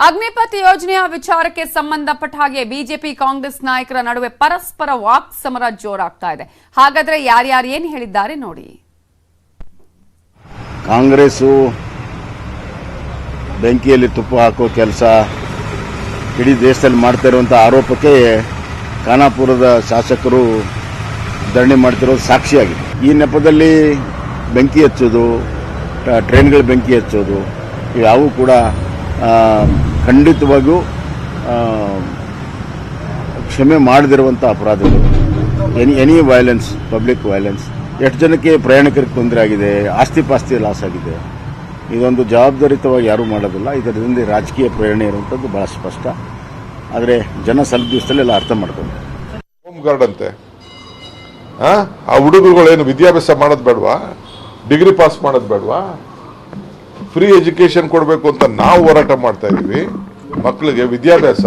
ಅಗ್ನಿಪಥ್ ಯೋಜನೆಯ ವಿಚಾರಕ್ಕೆ ಸಂಬಂಧಪಟ್ಟ ಹಾಗೆ ಬಿಜೆಪಿ ಕಾಂಗ್ರೆಸ್ ನಾಯಕರ ನಡುವೆ ಪರಸ್ಪರ ವಾಕ್ ಸಮರ ಜೋರಾಗ್ತಾ ಇದೆ. ಹಾಗಾದ್ರೆ ಯಾರ್ಯಾರು ಏನು ಹೇಳಿದ್ದಾರೆ ನೋಡಿ. ಕಾಂಗ್ರೆಸ್ ಬೆಂಕಿಯಲ್ಲಿ ತುಪ್ಪ ಹಾಕೋ ಕೆಲಸ ಇಡೀ ದೇಶದಲ್ಲಿ ಮಾಡ್ತಾ ಇರುವಂಥ ಆರೋಪಕ್ಕೆ ಖಾನಾಪುರದ ಶಾಸಕರು ಧರಣಿ ಮಾಡ್ತಿರೋದು ಸಾಕ್ಷಿಯಾಗಿದೆ. ಈ ನೆಪದಲ್ಲಿ ಬೆಂಕಿ ಹಚ್ಚೋದು, ಟ್ರೈನ್ಗಳ ಬೆಂಕಿ ಹಚ್ಚೋದು ಇವು ಕೂಡ ಖಂಡಿತವಾಗಿಯೂ ಕ್ಷಮೆ ಮಾಡದಿರುವಂಥ ಅಪರಾಧಗಳು. ಎನಿ ವೈಲೆನ್ಸ್, ಪಬ್ಲಿಕ್ ವೈಲೆನ್ಸ್, ಎಷ್ಟು ಜನಕ್ಕೆ ಪ್ರಯಾಣಿಕರಿಗೆ ತೊಂದರೆ ಆಗಿದೆ, ಆಸ್ತಿ ಪಾಸ್ತಿ ಲಾಸ್ ಆಗಿದೆ. ಇದೊಂದು ಜವಾಬ್ದಾರಿತವಾಗಿ ಯಾರೂ ಮಾಡೋದಿಲ್ಲ. ಇದರಿಂದ ರಾಜಕೀಯ ಪ್ರೇರಣೆ ಇರುವಂಥದ್ದು ಬಹಳ ಸ್ಪಷ್ಟ. ಆದರೆ ಜನ ಸ್ವಲ್ಪ ದಿವಸದಲ್ಲೆಲ್ಲ ಅರ್ಥ ಮಾಡ್ಕೊಂಡು ಹೋಮ್ ಗಾರ್ಡ್ ಅಂತೆ ಆ ಹುಡುಗರುಗಳೇನು ವಿದ್ಯಾಭ್ಯಾಸ ಮಾಡೋದು ಬೇಡವಾ, ಡಿಗ್ರಿ ಪಾಸ್ ಮಾಡೋದು ಬೇಡವಾ, ಫ್ರೀ ಎಜುಕೇಶನ್ ಕೊಡಬೇಕು ಅಂತ ನಾವು ಹೋರಾಟ ಮಾಡ್ತಾ ಇದೀವಿ. ಮಕ್ಕಳಿಗೆ ವಿದ್ಯಾಭ್ಯಾಸ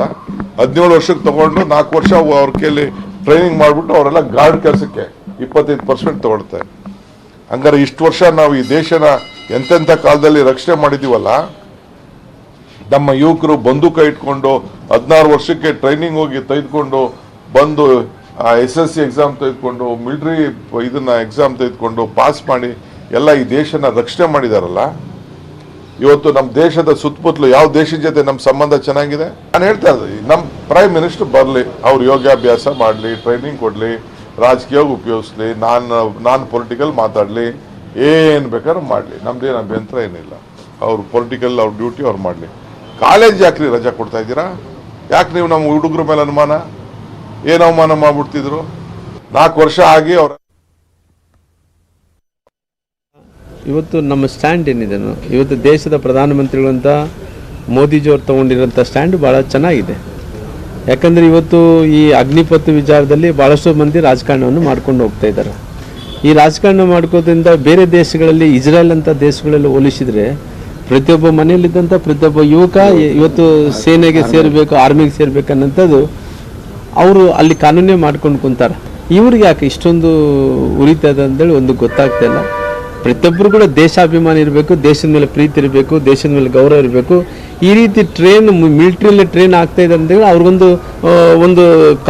17 ವರ್ಷಕ್ಕೆ ತಗೊಂಡು 4 ವರ್ಷ ಅವ್ರ ಕೈಲಿ ಟ್ರೈನಿಂಗ್ ಮಾಡಿಬಿಟ್ಟು ಅವರೆಲ್ಲ ಗಾರ್ಡ್ ಕೆಲಸಕ್ಕೆ 25% ತಗೊಳ್ತಾರೆ. ಹಂಗಾರೆ ಇಷ್ಟು ವರ್ಷ ನಾವು ಈ ದೇಶನ ಎಂತೆಂಥ ಕಾಲದಲ್ಲಿ ರಕ್ಷಣೆ ಮಾಡಿದೀವಲ್ಲ, ನಮ್ಮ ಯುವಕರು ಬಂದೂಕ ಇಟ್ಕೊಂಡು 16 ವರ್ಷಕ್ಕೆ ಟ್ರೈನಿಂಗ್ ಹೋಗಿ ತೆಗೆದುಕೊಂಡು ಬಂದು SSC ಎಕ್ಸಾಮ್ ತೆಗೆದುಕೊಂಡು ಮಿಲಿಟರಿ ಇದನ್ನ ಎಕ್ಸಾಮ್ ತೆಗೆದುಕೊಂಡು ಪಾಸ್ ಮಾಡಿ ಎಲ್ಲ ಈ ದೇಶನ ರಕ್ಷಣೆ ಮಾಡಿದಾರಲ್ಲ. ಇವತ್ತು ನಮ್ಮ ದೇಶದ ಸುತ್ತಮುತ್ತಲು ಯಾವ ದೇಶದ ಜೊತೆ ನಮ್ಮ ಸಂಬಂಧ ಚೆನ್ನಾಗಿದೆ. ನಾನು ಹೇಳ್ತಾ ಇದ್ದೆ, ನಮ್ಮ ಪ್ರೈಮ್ ಮಿನಿಸ್ಟರ್ ಬರಲಿ, ಅವ್ರು ಯೋಗಾಭ್ಯಾಸ ಮಾಡಲಿ, ಟ್ರೈನಿಂಗ್ ಕೊಡಲಿ, ರಾಜಕೀಯವಾಗಿ ಉಪಯೋಗಿಸ್ಲಿ, ನಾನ್ ಪೊಲಿಟಿಕಲ್ ಮಾತಾಡಲಿ, ಏನು ಬೇಕಾದ್ರೂ ಮಾಡಲಿ, ನಮ್ದೇನು ಅಭ್ಯಂತರ ಏನಿಲ್ಲ. ಅವ್ರು ಪೊಲಿಟಿಕಲ್ ಅವ್ರ ಡ್ಯೂಟಿ ಅವ್ರು ಮಾಡಲಿ. ಕಾಲೇಜ್ ಯಾಕ್ರಿ ರಜಾ ಕೊಡ್ತಾ ಇದ್ದೀರಾ? ಯಾಕೆ ನೀವು ನಮ್ಮ ಹುಡುಗರ ಮೇಲೆ ಅನುಮಾನ, ಏನು ಅವಮಾನ ಮಾಡ್ಬಿಡ್ತಿದ್ರು? 4 ವರ್ಷ ಆಗಿ ಅವ್ರ ಇವತ್ತು ನಮ್ಮ ಸ್ಟ್ಯಾಂಡ್ ಏನಿದೆ, ಇವತ್ತು ದೇಶದ ಪ್ರಧಾನಮಂತ್ರಿಗಳಂತ ಮೋದಿಜಿಯವ್ರು ತೊಗೊಂಡಿರೋಂಥ ಸ್ಟ್ಯಾಂಡ್ ಭಾಳ ಚೆನ್ನಾಗಿದೆ. ಯಾಕಂದರೆ ಇವತ್ತು ಈ ಅಗ್ನಿಪಥ್ ವಿಚಾರದಲ್ಲಿ ಭಾಳಷ್ಟು ಮಂದಿ ರಾಜಕಾರಣವನ್ನು ಮಾಡ್ಕೊಂಡು ಹೋಗ್ತಾ ಇದ್ದಾರೆ. ಈ ರಾಜಕಾರಣ ಮಾಡ್ಕೋದ್ರಿಂದ ಬೇರೆ ದೇಶಗಳಲ್ಲಿ, ಇಸ್ರೇಲ್ ಅಂತ ದೇಶಗಳಲ್ಲಿ ಹೋಲಿಸಿದರೆ ಪ್ರತಿಯೊಬ್ಬ ಮನೆಯಲ್ಲಿದ್ದಂಥ ಪ್ರತಿಯೊಬ್ಬ ಯುವಕ ಇವತ್ತು ಸೇನೆಗೆ ಸೇರಬೇಕು, ಆರ್ಮಿಗೆ ಸೇರಬೇಕು ಅನ್ನೋಂಥದ್ದು ಅವರು ಅಲ್ಲಿ ಕಾನೂನೇ ಮಾಡ್ಕೊಂಡು ಕುಂತಾರೆ. ಇವ್ರಿಗೆ ಯಾಕೆ ಇಷ್ಟೊಂದು ಉರಿತದ ಅಂತೇಳಿ ಒಂದು ಗೊತ್ತಾಗ್ತಾ ಇಲ್ಲ. ಪ್ರತಿಯೊಬ್ಬರು ಕೂಡ ದೇಶಾಭಿಮಾನ ಇರಬೇಕು, ದೇಶದ ಮೇಲೆ ಪ್ರೀತಿ ಇರಬೇಕು, ದೇಶದ ಮೇಲೆ ಗೌರವ ಇರಬೇಕು. ಈ ರೀತಿ ಮಿಲಿಟ್ರಿಯಲ್ಲಿ ಟ್ರೈನ್ ಆಗ್ತಾ ಇದೆ ಅಂತೇಳಿ ಅವ್ರಿಗೊಂದು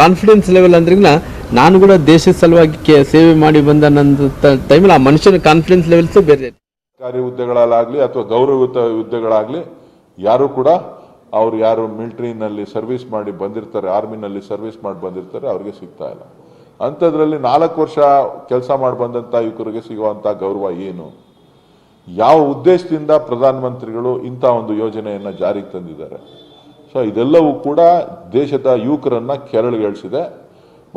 ಕಾನ್ಫಿಡೆನ್ಸ್ ಲೆವೆಲ್ ಅಂದ್ರಿಗಿನ ನಾನು ಕೂಡ ದೇಶದ ಸಲುವಾಗಿ ಸೇವೆ ಮಾಡಿ ಬಂದ ನನ್ನ ಟೈಮಲ್ಲಿ ಆ ಮನುಷ್ಯನ ಕಾನ್ಫಿಡೆನ್ಸ್ ಲೆವೆಲ್ಸ್ ಬೇರೆ. ಸರ್ಕಾರಿ ಹುದ್ದೆಗಳಾಗಲಿ ಅಥವಾ ಗೌರವಯುತ ಹುದ್ದೆಗಳಾಗಲಿ ಯಾರು ಕೂಡ ಅವ್ರು ಯಾರು ಮಿಲಿಟರಿನಲ್ಲಿ ಸರ್ವಿಸ್ ಮಾಡಿ ಬಂದಿರ್ತಾರೆ, ಆರ್ಮಿನಲ್ಲಿ ಸರ್ವಿಸ್ ಮಾಡಿ ಬಂದಿರ್ತಾರೆ, ಅವ್ರಿಗೆ ಸಿಗ್ತಾ ಇಲ್ಲ. ಅಂಥದ್ರಲ್ಲಿ 4 ವರ್ಷ ಕೆಲಸ ಮಾಡಿ ಬಂದಂಥ ಯುವಕರಿಗೆ ಸಿಗುವಂಥ ಗೌರವ ಏನು? ಯಾವ ಉದ್ದೇಶದಿಂದ ಪ್ರಧಾನಮಂತ್ರಿಗಳು ಇಂಥ ಒಂದು ಯೋಜನೆಯನ್ನು ಜಾರಿಗೆ ತಂದಿದ್ದಾರೆ? ಸೊ ಇದೆಲ್ಲವೂ ಕೂಡ ದೇಶದ ಯುವಕರನ್ನ ಕೆರಳಿಗೆಳಿಸಿದೆ.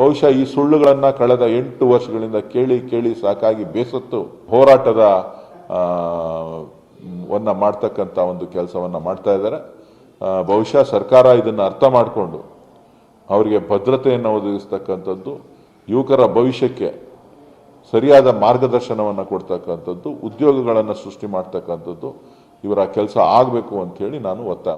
ಬಹುಶಃ ಈ ಸುಳ್ಳುಗಳನ್ನು ಕಳೆದ 8 ವರ್ಷಗಳಿಂದ ಕೇಳಿ ಕೇಳಿ ಸಾಕಾಗಿ ಬೇಸತ್ತು ಹೋರಾಟದ ಮಾಡ್ತಕ್ಕಂಥ ಒಂದು ಕೆಲಸವನ್ನು ಮಾಡ್ತಾ ಇದ್ದಾರೆ. ಬಹುಶಃ ಸರ್ಕಾರ ಇದನ್ನು ಅರ್ಥ ಮಾಡಿಕೊಂಡು ಅವರಿಗೆ ಭದ್ರತೆಯನ್ನು ಒದಗಿಸ್ತಕ್ಕಂಥದ್ದು, ಯುವಕರ ಭವಿಷ್ಯಕ್ಕೆ ಸರಿಯಾದ ಮಾರ್ಗದರ್ಶನವನ್ನು ಕೊಡ್ತಕ್ಕಂಥದ್ದು, ಉದ್ಯೋಗಗಳನ್ನು ಸೃಷ್ಟಿ ಮಾಡ್ತಕ್ಕಂಥದ್ದು ಇವರ ಕೆಲಸ ಆಗಬೇಕು ಅಂತ ಹೇಳಿ ನಾನು ಒತ್ತಾಯ